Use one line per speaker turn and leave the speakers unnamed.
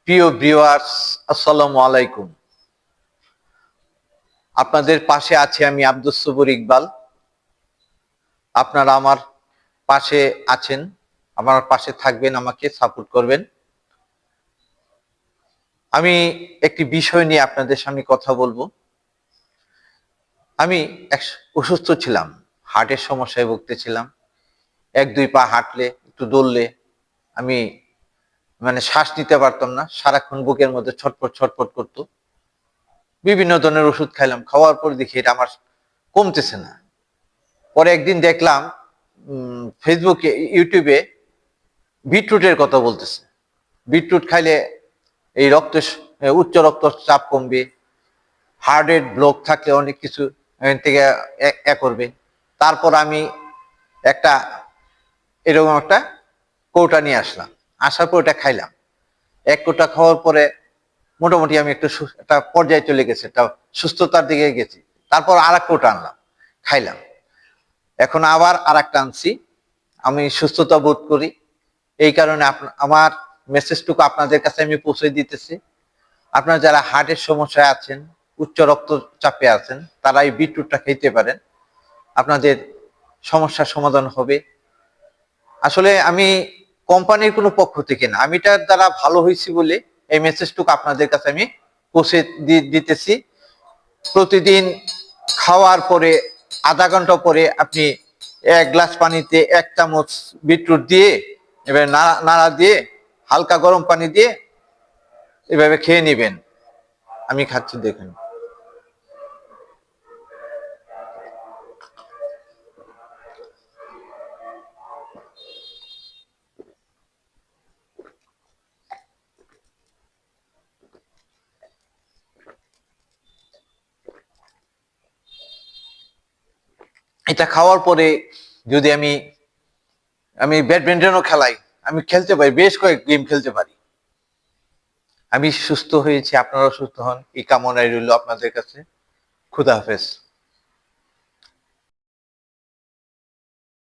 প্রিয় ভিউয়ার্স, আসসালামু আলাইকুম। আপনাদের পাশে আছি আমি আব্দুস সবুর ইকবাল। আপনারা আমার পাশে আছেন, আমার পাশে থাকবেন, আমাকে সাপোর্ট করবেন। আমি একটি বিষয় নিয়ে আপনাদের সামনে কথা বলবো। আমি এক অসুস্থ ছিলাম, হার্টের সমস্যায় ভুগতেছিলাম। এক দুই পা হাঁটলে, একটু দৌড়লে আমি শ্বাস নিতে পারতাম না, সারাক্ষণ বুকের মধ্যে ছটফট ছটফট করতো। বিভিন্ন ধরনের ওষুধ খাইলাম, খাওয়ার পর দেখি এটা আমার কমতেছে না। পরে একদিন দেখলাম ফেসবুকে, ইউটিউবে বিটরুটের কথা বলতেছে। বিটরুট খাইলে এই উচ্চ রক্তচাপ কমবে, হার্টের ব্লক থাকলে অনেক কিছু এখান থেকে করবে। তারপর আমি একটা এরকম একটা কৌটা নিয়ে আসলাম, আসার পর ওটা খাইলাম। এক কৌটা খাওয়ার পরে মোটামুটি আমি একটা পর্যায়ে চলে গেছে, একটা সুস্থতার দিকে গেছি। তারপর আর এক কৌটা আনলাম, খাইলাম। এখন আবার আর একটা আনছি, আমি সুস্থতা বোধ করি। এই কারণে আমার মেসেজটুকু আপনাদের কাছে আমি পৌঁছে দিতেছি। আপনারা যারা হার্টের সমস্যায় আছেন, উচ্চ রক্তচাপে আছেন, তারা এই বিটরুটটা খেতে পারেন, আপনাদের সমস্যার সমাধান হবে। আসলে আমি কোম্পানির কোনো পক্ষ থেকে না, আমি এটার দ্বারা ভালো হয়েছি বলে এই মেসেজটুকু আপনাদের কাছে আমি পৌঁছে দিতেছি। প্রতিদিন খাওয়ার পরে আধা ঘন্টা পরে আপনি এক গ্লাস পানিতে এক চামচ বিটরুট দিয়ে, এবার নাড়া নাড়া দিয়ে, হালকা গরম পানি দিয়ে এভাবে খেয়ে নেবেন। আমি খাচ্ছি, দেখেন। এটা খাওয়ার পরে যদি আমি আমি ব্যাডমিন্টনও খেলাই, আমি খেলতে পারি, বেশ কয়েক গেম খেলতে পারি। আমি সুস্থ হয়েছি, আপনারাও সুস্থ হন, এই কামনাই রইল আপনাদের কাছে। খুদা হাফেজ।